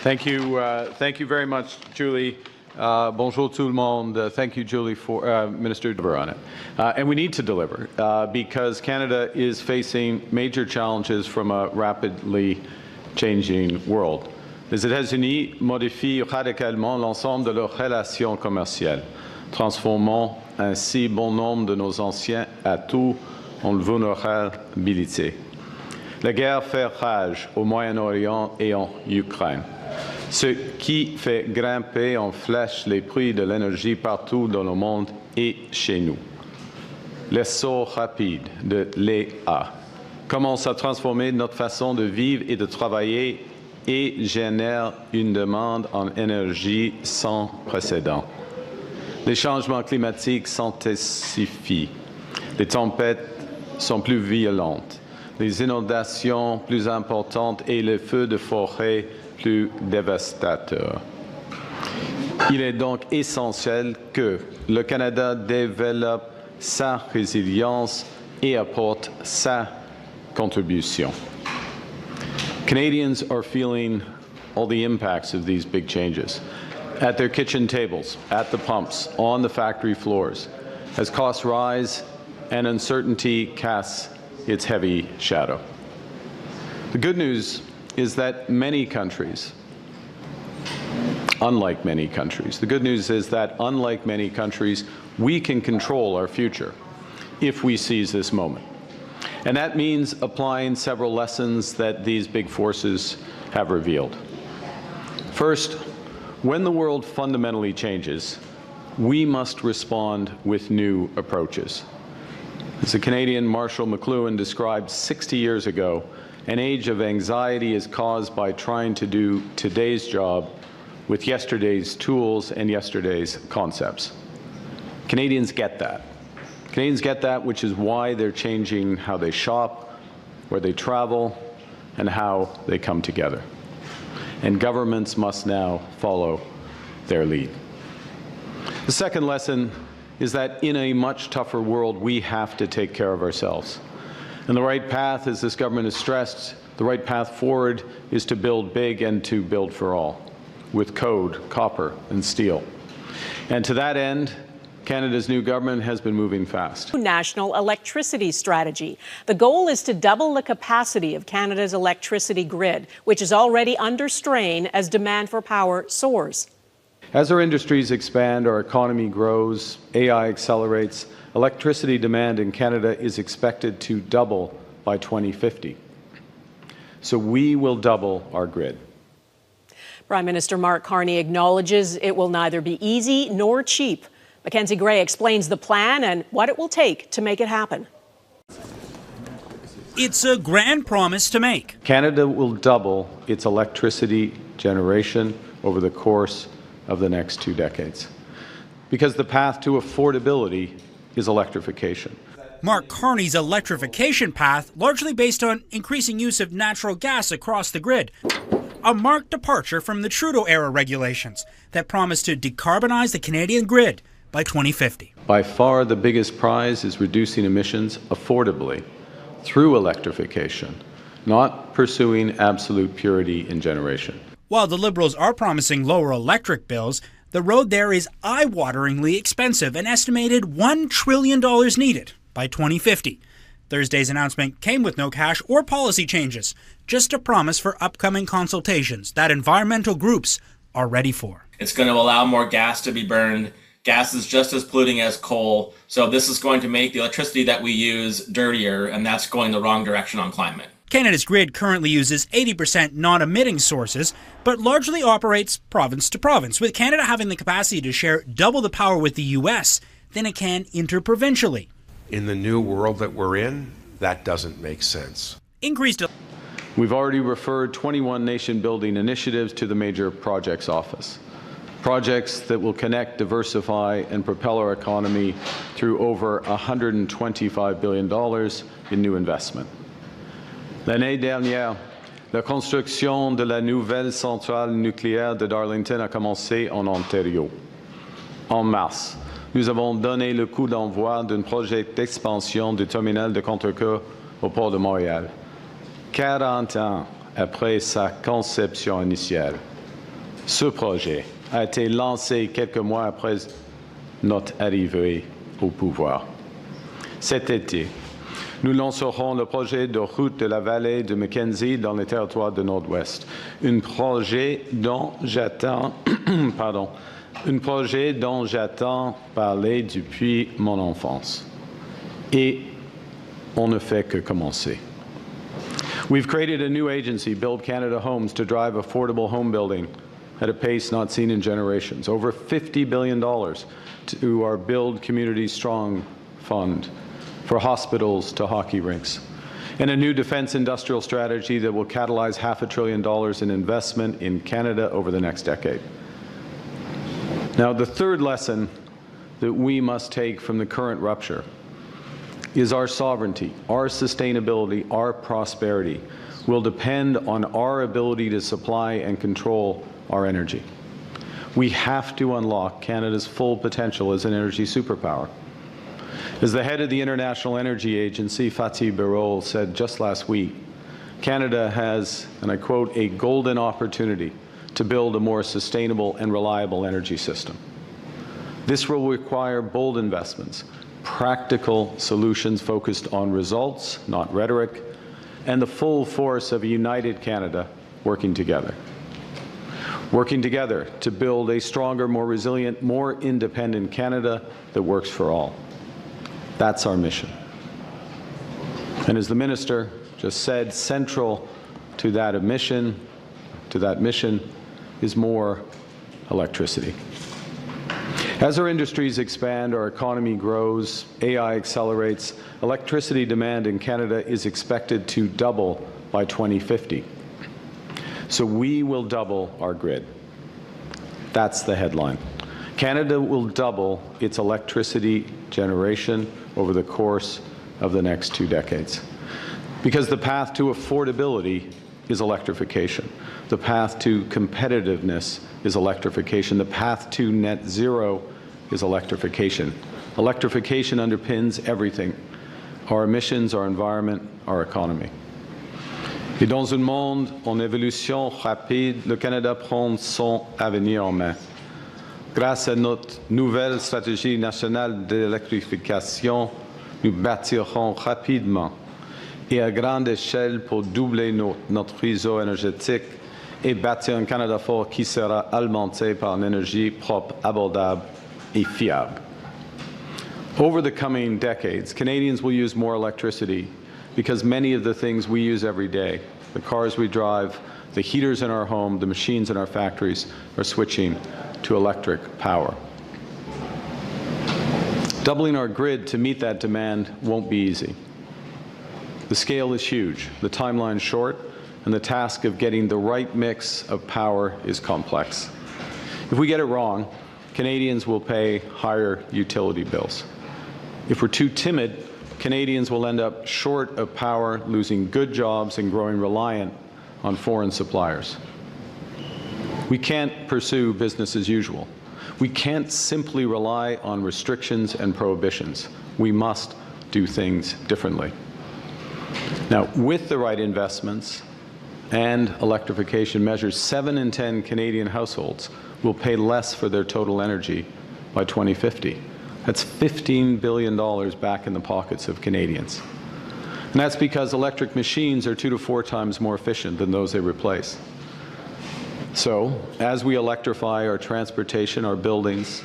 Thank you very much, Julie. Bonjour tout le monde. Thank you, Julie, for Minister deliver on it. And we need to deliver because Canada is facing major challenges from a rapidly changing world. Les États-Unis modifient radicalement l'ensemble de leurs relations commerciales, transformant ainsi bon nombre de nos anciens atouts en vulnérabilité. La guerre fait rage au Moyen-Orient et en Ukraine, ce qui fait grimper en flèche les prix de l'énergie partout dans le monde et chez nous. L'essor rapide de l'IA commence à transformer notre façon de vivre et de travailler et génère une demande en énergie sans précédent. Les changements climatiques s'intensifient, les tempêtes sont plus violentes, les inondations plus importantes et les feux de forêt plus dévastateurs. Il est donc essentiel que le Canada développe sa résilience et apporte sa contribution. Canadians are feeling all the impacts of these big changes at their kitchen tables, at the pumps, on the factory floors, as costs rise and uncertainty casts its heavy shadow. The good news is that many countries, unlike many countries, we can control our future if we seize this moment. And that means applying several lessons that these big forces have revealed. First, when the world fundamentally changes, we must respond with new approaches. As the Canadian Marshall McLuhan described 60 years ago, an age of anxiety is caused by trying to do today's job with yesterday's tools and yesterday's concepts. Canadians get that. Canadians get that, which is why they're changing how they shop, where they travel, and how they come together. And governments must now follow their lead. The second lesson is that in a much tougher world, we have to take care of ourselves. And the right path, as this government has stressed, the right path forward is to build big and to build for all, with code, copper, and steel. And to that end, Canada's new government has been moving fast. National electricity strategy. The goal is to double the capacity of Canada's electricity grid, which is already under strain as demand for power soars. As our industries expand, our economy grows, AI accelerates, electricity demand in Canada is expected to double by 2050. So we will double our grid. Prime Minister Mark Carney acknowledges it will neither be easy nor cheap. Mackenzie Gray explains the plan and what it will take to make it happen. It's a grand promise to make. Canada will double its electricity generation over the course of the next 2 decades, because the path to affordability is electrification. Mark Carney's electrification path largely based on increasing use of natural gas across the grid. A marked departure from the Trudeau-era regulations that promised to decarbonize the Canadian grid by 2050. By far the biggest prize is reducing emissions affordably through electrification, not pursuing absolute purity in generation. While the Liberals are promising lower electric bills, the road there is eye-wateringly expensive, an estimated $1 trillion needed by 2050. Thursday's announcement came with no cash or policy changes, just a promise for upcoming consultations that environmental groups are ready for. It's going to allow more gas to be burned. Gas is just as polluting as coal, so this is going to make the electricity that we use dirtier, and that's going the wrong direction on climate. Canada's grid currently uses 80% non-emitting sources, but largely operates province to province, with Canada having the capacity to share double the power with the U.S. than it can interprovincially. In the new world that we're in, that doesn't make sense. We've already referred 21 nation-building initiatives to the Major Projects Office. Projects that will connect, diversify, and propel our economy through over $125 billion in new investment. L'année dernière, la construction de la nouvelle centrale nucléaire de Darlington a commencé en Ontario. En mars, nous avons donné le coup d'envoi d'un projet d'expansion du terminal de Contrecoeur au port de Montréal, 40 ans après sa conception initiale. Ce projet a été lancé quelques mois après notre arrivée au pouvoir. Cet été, nous lancerons le projet de route de la vallée de Mackenzie dans les territoires du Nord-Ouest. Un projet dont j'attends parler depuis mon enfance. Et on ne fait que commencer. We've created a new agency, Build Canada Homes, to drive affordable home building at a pace not seen in generations. Over $50 billion to our Build Communities Strong fund, for hospitals to hockey rinks, and a new defense industrial strategy that will catalyze $500 billion in investment in Canada over the next decade. Now, the third lesson that we must take from the current rupture is our sovereignty, our sustainability, our prosperity will depend on our ability to supply and control our energy. We have to unlock Canada's full potential as an energy superpower. As the head of the International Energy Agency, Fatih Birol, said just last week, Canada has, and I quote, a golden opportunity to build a more sustainable and reliable energy system. This will require bold investments, practical solutions focused on results, not rhetoric, and the full force of a united Canada working together. Working together to build a stronger, more resilient, more independent Canada that works for all. That's our mission. And as the Minister just said, central to that mission is more electricity. As our industries expand, our economy grows, AI accelerates, electricity demand in Canada is expected to double by 2050. So we will double our grid. That's the headline. Canada will double its electricity generation over the course of the next 2 decades. Because the path to affordability is electrification. The path to competitiveness is electrification. The path to net zero is electrification. Electrification underpins everything: our emissions, our environment, our economy. Et dans un monde en évolution rapide, le Canada prend son avenir en main. Grâce à notre nouvelle stratégie nationale d'électrification, nous bâtirons rapidement et à grande échelle pour doubler notre réseau énergétique et bâtir un Canada fort qui sera alimenté par une énergie propre, abordable et fiable. Over the coming decades, Canadians will use more electricity because many of the things we use every day, the cars we drive, the heaters in our home, the machines in our factories, are switching to electric power. Doubling our grid to meet that demand won't be easy. The scale is huge, the timeline short, and the task of getting the right mix of power is complex. If we get it wrong, Canadians will pay higher utility bills. If we're too timid, Canadians will end up short of power, losing good jobs and growing reliant on foreign suppliers. We can't pursue business as usual. We can't simply rely on restrictions and prohibitions. We must do things differently. Now, with the right investments and electrification measures, 7 in 10 Canadian households will pay less for their total energy by 2050. That's $15 billion back in the pockets of Canadians. And that's because electric machines are 2 to 4 times more efficient than those they replace. So, as we electrify our transportation, our buildings,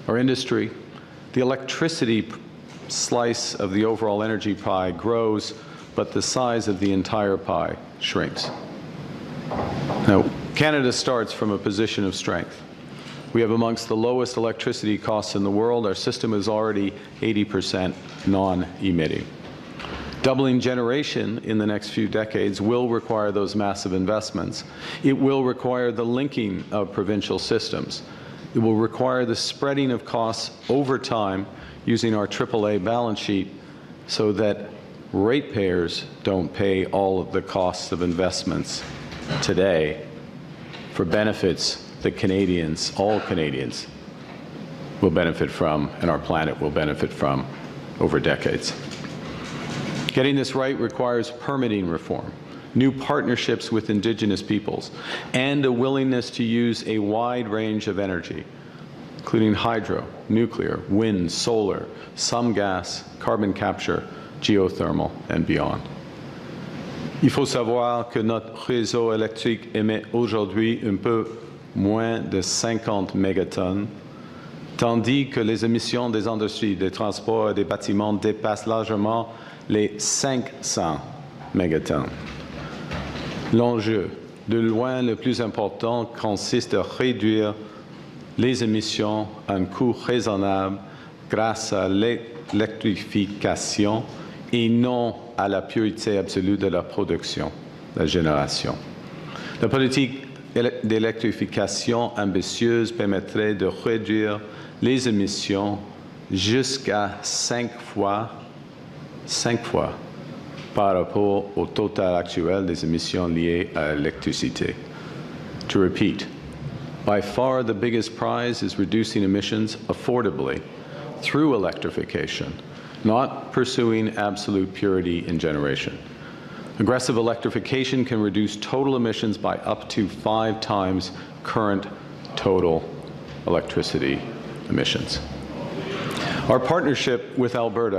our industry, the electricity slice of the overall energy pie grows, but the size of the entire pie shrinks. Now, Canada starts from a position of strength. We have amongst the lowest electricity costs in the world. Our system is already 80% non-emitting. Doubling generation in the next few decades will require those massive investments. It will require the linking of provincial systems. It will require the spreading of costs over time using our AAA balance sheet so that ratepayers don't pay all of the costs of investments today for benefits that Canadians, all Canadians, will benefit from and our planet will benefit from over decades. Getting this right requires permitting reform, new partnerships with Indigenous peoples, and a willingness to use a wide range of energy, including hydro, nuclear, wind, solar, some gas, carbon capture, geothermal, and beyond. Il faut savoir que notre réseau électrique émet aujourd'hui un peu moins de 50 mégatonnes, tandis que les émissions des industries, des transports et des bâtiments dépassent largement les 500 mégatonnes. L'enjeu, de loin le plus important, consiste à réduire les émissions à un coût raisonnable grâce à l'électrification et non à la pureté absolue de la production, la génération. La politique d'électrification ambitieuse permettrait de réduire les émissions jusqu'à 5 fois par rapport au total actuel des émissions liées à l'électricité. To repeat, by far the biggest prize is reducing emissions affordably through electrification, not pursuing absolute purity in generation. Aggressive electrification can reduce total emissions by up to 5 times current total electricity emissions. Our partnership with Alberta